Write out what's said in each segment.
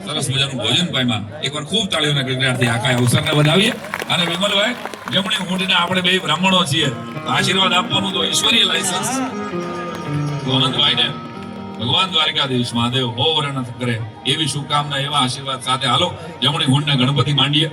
સરસ મજાનું ભોજન પામ્યા. એકવાર ખૂબ તાળીઓના ગણગણાટથી આખા અવસરને વધાવીએ. અને વિમલભાઈ, જમણી ઊંટના આપણે બે બ્રાહ્મણો છીએ, આશીર્વાદ આપવાનું તો ઈશ્વરીય લાયસન્સ. આનંદભાઈને ભગવાન દ્વારકાધીશ મહાદેવ હો વરણ કરે એવી શુભકામના, એવા આશીર્વાદ સાથે હાલો જમણી ઊંટના ગણપતિ માંડીએ.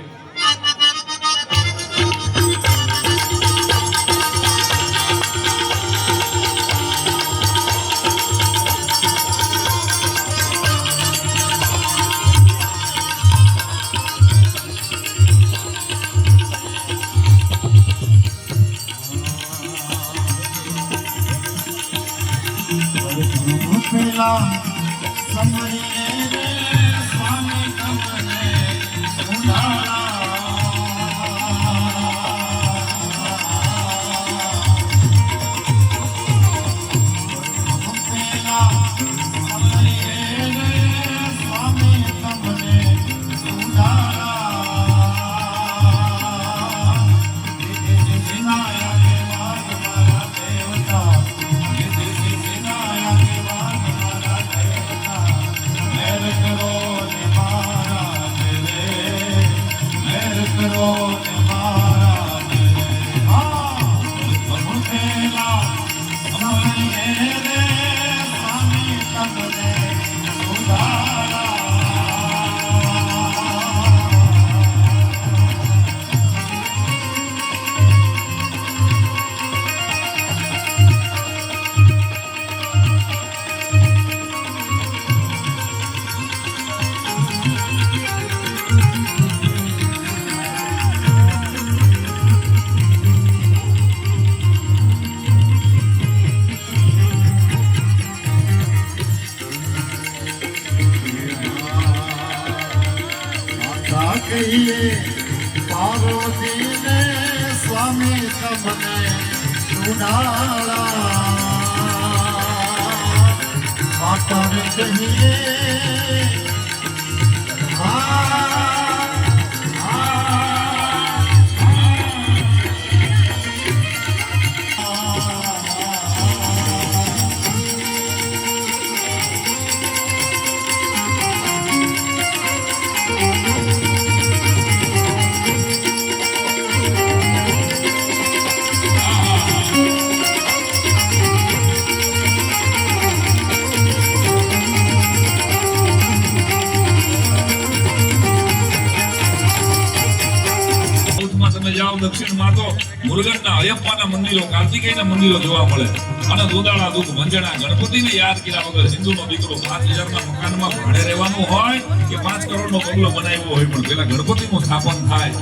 પાર્વતી ને સ્વામી તમને સુનાળા પાટણ કહીએ દક્ષિણમાં તો મુરુગનના અયપ્પાના મંદિરો, કાર્તિકેયના મંદિરો જોવા મળે. અને દોદાળા દુઃખ મંજણા ગણપતિને યાદ કર્યા વગર સિંધુનો દીકરો 5000ના મકાનમાં ભાડે રહેવાનું હોય કે 5 કરોડનો બંગલો બનાવ્યો હોય, પણ પેલા ગણપતિનું સ્થાપન થાય.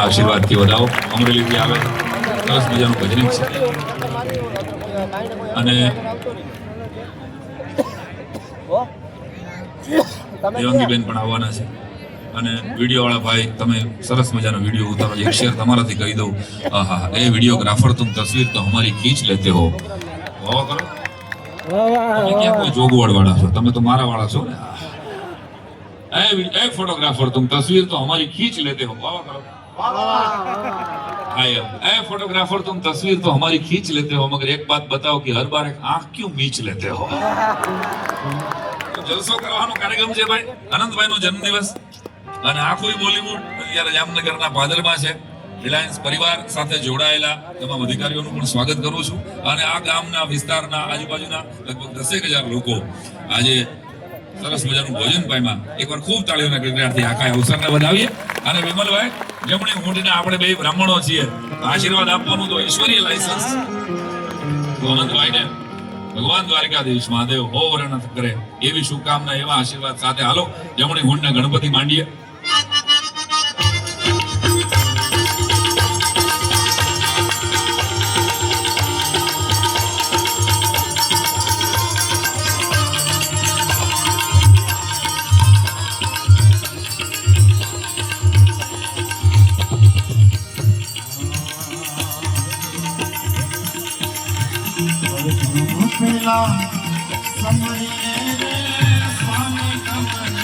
એમના આશીર્વાદથી વધાવો. અમરેલીથી આવે, સરસ મજાનું ભજનિક છે. અને દેવાંગીબેન પણ આવવાના છે. અને વિડીયો વાળા ભાઈ, તમે સરસ મજાનો વિડીયો ઉતારો. એક શેર તમારાથી કહી દઉં, આહા, એ વિડીયોગ્રાફર તુમ તસવીર તો હમારી ખીંચ લેતે હો. વાહ કરો. તમે ક્યાં કોઈ જોગવડ વાળા છો? તમે તો મારા વાળા છો ને. ए फोटोग्राफर तुम तस्वीर तो हमारी खींच लेते हो. वाह करो. ए फोटोग्राफर तुम तस्वीर तो हमारी खींच लेते हो, मगर एक बात बताओ कि हर बार एक आंख क्यों मीच लेते हो? તો જલસો કરવાનો કાર્યક્રમ છે ભાઈ. આનંદભાઈનો જન્મદિવસ અને આખું બોલીવુડ અત્યારે જામનગરના પાદરમાં છે. રિલાયન્સ પરિવાર સાથે જોડાયેલા તમામ અધિકારીઓનું પણ સ્વાગત કરું છું. અને આ ગામના વિસ્તારના આજુબાજુના લગભગ 10,000 લોકો આજે સરસ મજાનું ભોજન પામ્યા. એકવાર ખૂબ તાળીઓના ગણગણાટથી આખા અવસરને વધાવીએ. અને વિમલભાઈ, જમણી મૂઠીના આપણે બે બ્રાહ્મણો છીએ, આશીર્વાદ આપવાનું તો ઈશ્વરીય લાયસન્સ. તો અનંતભાઈને ભગવાન દ્વારકાધીશ મહાદેવ હો વરણત કરે એવી શુભકામના, એવા આશીર્વાદ સાથે હાલો જમણી મૂઠના ગણપતિ માંડીએ. પેલા સમરીએ રે સ્વામી તમને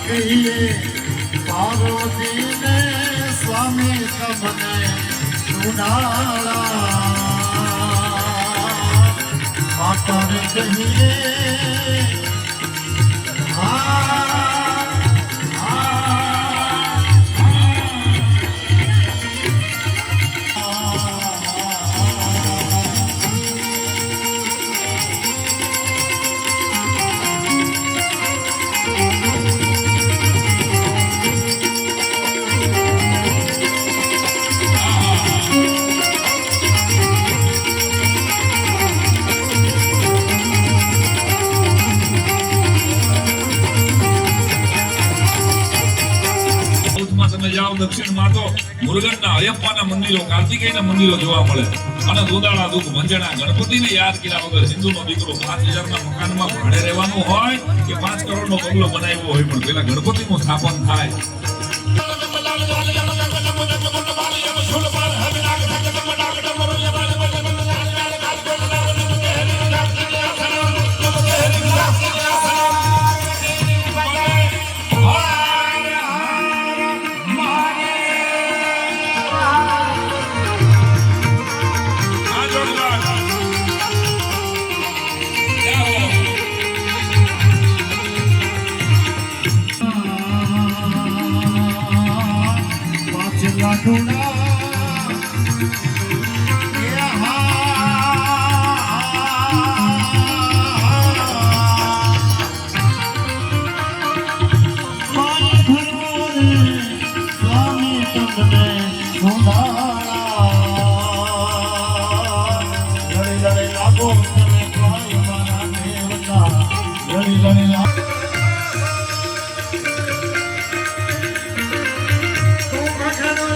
કહીએ પાર્વતી ને સ્વામી તમને સુનાળા માતા કહીએ દક્ષિણમાં તો મુરુગનના અયપ્પાના મંદિરો, કાર્તિકેયના મંદિરો જોવા મળે. અને દોદાળા દુઃખ મંજણા ગણપતિને યાદ કર્યા વગર હિન્દુનો દીકરો 5,000ના મકાનમાં ભાડે રહેવાનું હોય કે 5 કરોડનો બંગલો બનાવ્યો હોય, પણ પેલા ગણપતિનું સ્થાપન થાય.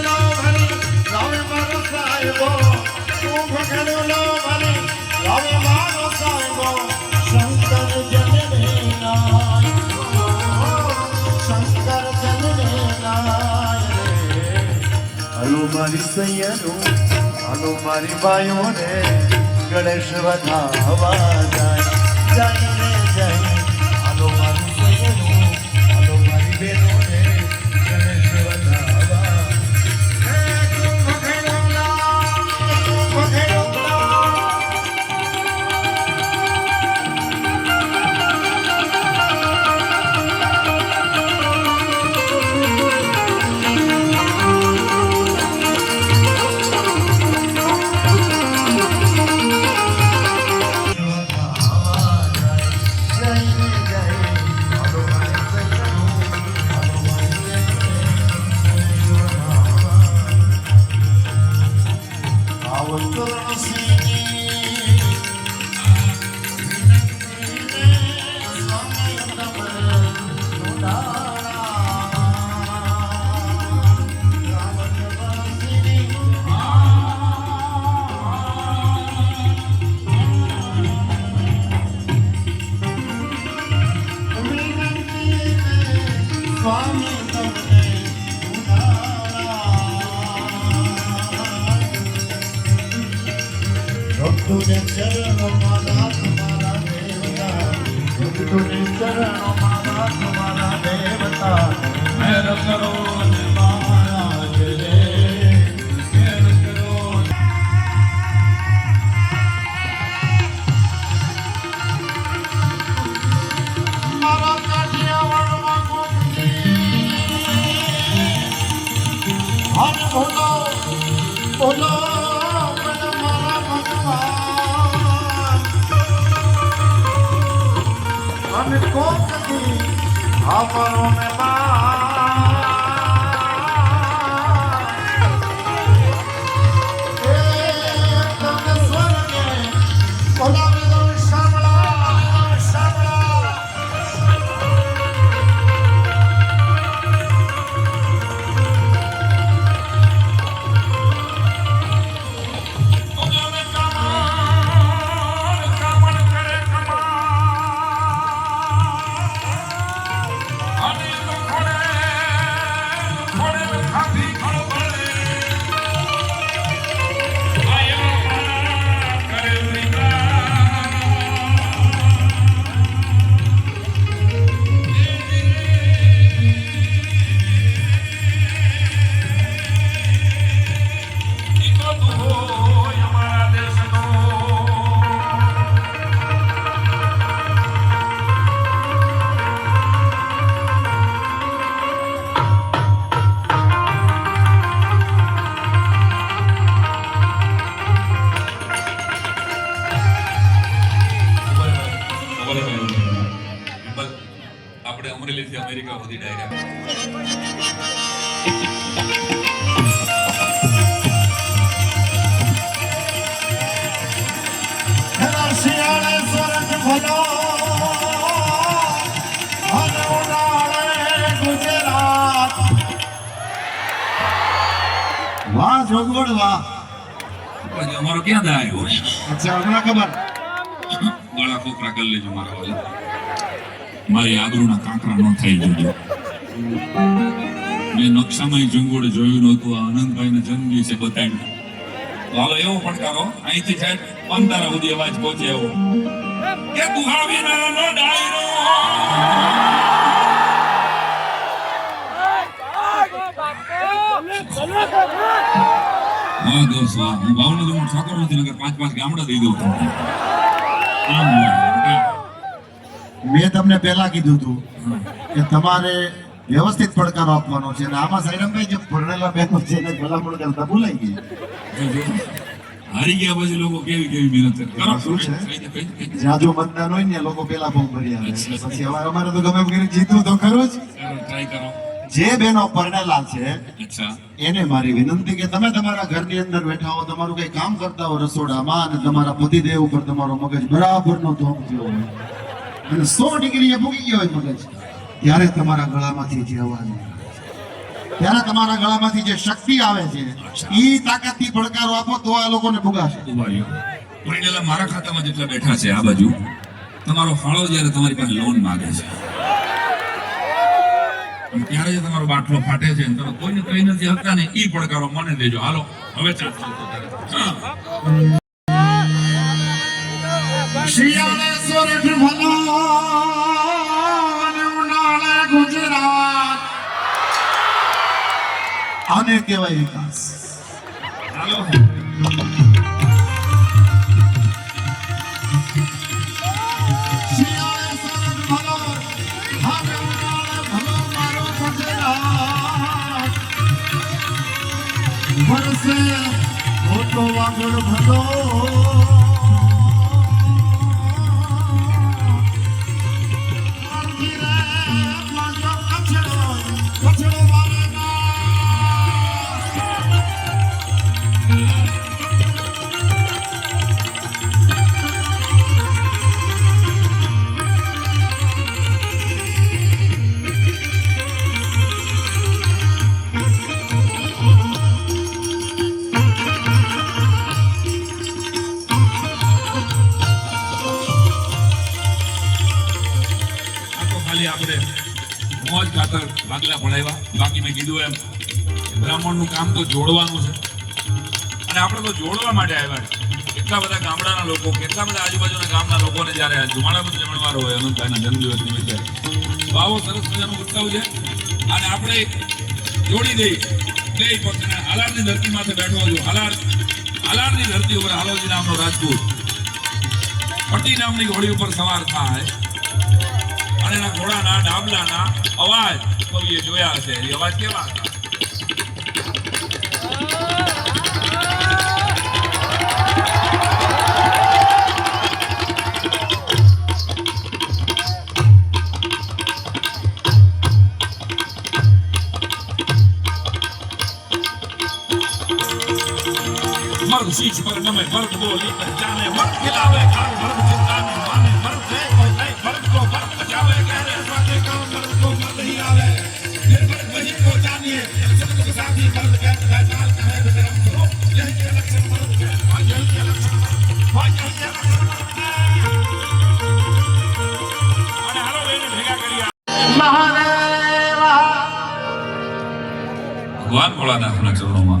Oh, ખેડૂલો ભલે લાવે મારો સાહેબો શંકર જનને નાય શંકર જનને નાય હલો મારી સૈયરો હલો મારી બાયોને ગણેશ વધાવા જાય રે જાય હલો મારી સૈયરો હલો મારી બહેનોને ગણેશ વધાવા ચરણો મારા તમારા દેવતા ભક્તોને ચરણો મારા તમારા દેવતા મેર કરો ને મહારાજ રે મેર કરો મારા કાઠિયાવાડમાં કોકની હર ભોલો ભોલો અને કોકની અમારો ને તમને સ્વર્ગે બોલાવી દઉં શામળા શામળા આપણે અમરેલીથી અમેરિકા સુધી ડાયરેક્ટ શિયાળે સ્વર્ગ ભલો અને ઉનાળે ગુજરાત વાહ જોગવડ વાહ પછી અમારો ક્યાં દા આવ્યો અચ્છા હમણાં ખબર ગળા કોકરા કરી લેજો મારા વાલે મારી આબરૂના કાંકરા ન થઈ જોજો મેં નકશામાં જંગોળે જોયું નહોતું આ આનંદભાઈને જન્મ દિવસે બતાવ્યું તો હાલો એવો પડકારો અહીંથી સાહેબ અંધારા સુધી અવાજ પહોંચે એવો કે ગુહાવી નાનો ડાયરો હા દોસ્ત વાહ હું ભાવનગર નો ઠાકોર નથી નગર 5 ગામડા દઈ દઉં તમને આમ મેં તમને પહેલા કીધું હતું કે તમારે વ્યવસ્થિત પડકારો આપવાનો છે અને આમાં સાઈરામભાઈ જે ભણેલા બહેનો છે એને ભલામણ કરતા ભૂલાઈ ગઈ હારી ગયા પછી લોકો કેવી મહેનત કરો શું છે જ્યાં જો મતદાન હોય ને લોકો પેલા ફોર્મ ભરી આવે પછી અમારે તો ગમે એમ કરી જીતવું તો ખરું જ ટ્રાય કરો જે બહેનો પરણેલા છે અચ્છા એને મારી વિનંતી કે તમે તમારા ઘરની અંદર બેઠા હો તમારું કઈ કામ કરતા હો રસોડામાં અને તમારા પતિદેવ ઉપર તમારો મગજ બરાબરનો ધોમ થયો હોય અને 100 ડિગ્રીએ ભૂગી ગયો હોય મગજ ત્યારે તમારા ગળામાંથી જે અવાજ નીકળે છે ત્યારે તમારા ગળામાંથી જે શક્તિ આવે છે ઈ તાકાતથી પડકારો આપો તો આ લોકોને ભોગાશે. ઉભા રહ્યો. વડીલેલા મારા ખાતામાં જેટલા બેઠા છે આ બાજુ, તમારો ફાળો જ્યારે તમારી પાસે લોન માંગે છે અને ત્યારે જે તમારો બાટલો ફાટે છે અને તમે કોઈને કહી નથી શકતા ને, ઈ પડકારો મને દેજો. હાલો હવે ચાલ હા. શિયાળે સોરઠ ભલો અને ઉનાળે ગુજરાત. આને કહેવાય વિકાસ. હાલો શિયાળે સોરઠ ભલો અને ઉનાળે ભલો મારો ગુજરાત. વરસે મોટો વાગડ ભલો આપણે મોજ ખાતર ભાગલા ભણાવ્યા. બાકી મેં કીધું એમ બ્રાહ્મણનું કામ તો જોડવાનું છે અને આપણે તો જોડવા માટે આવ્યા છે. કેટલા બધા ગામડાના લોકો, કેટલા બધા આજુબાજુના ગામના લોકોને જ્યારે જુમાડાનો જમણવાર હોય અનંતભાઈના જન્મદિવસ નિમિત્તે, તો આવો સરસ મજાનો ઉત્સવ છે અને આપણે જોડી દઈ બે પક્ષને. હાલારની ધરતી માથે બેઠો છું. હાલારની ધરતી ઉપર હાલોજી નામનો રાજપૂત પટ્ટી નામની ઘોડી ઉપર સવાર થાય અને એના ઘોડાના ડાબલાના અવાજ કવિએ જોયા છે. એ અવાજ કેવા હતા? મર્દ શીશ પર નમે, મર્દ બોલી જાને, મર્દ ખિલાવે ખાન, મર્દ ચિંતાને માને, મર્દ છે કોઈ નહીં, મર્દ को मर्द बचावे, कहने स्वाते काम मर्द को मर्द ही आवे, ये मर्द वही को जानिए, सबको के साथ ही मर्द का पहचान का है विक्रम को, यही के लक्षण मर्द के, यही के लक्षण मर्द के, यही के लक्षण मर्द के। अरे हालो बेने भेगा करिया મહાદેવ ભગવાન ભોળાનાથના ચરણોમાં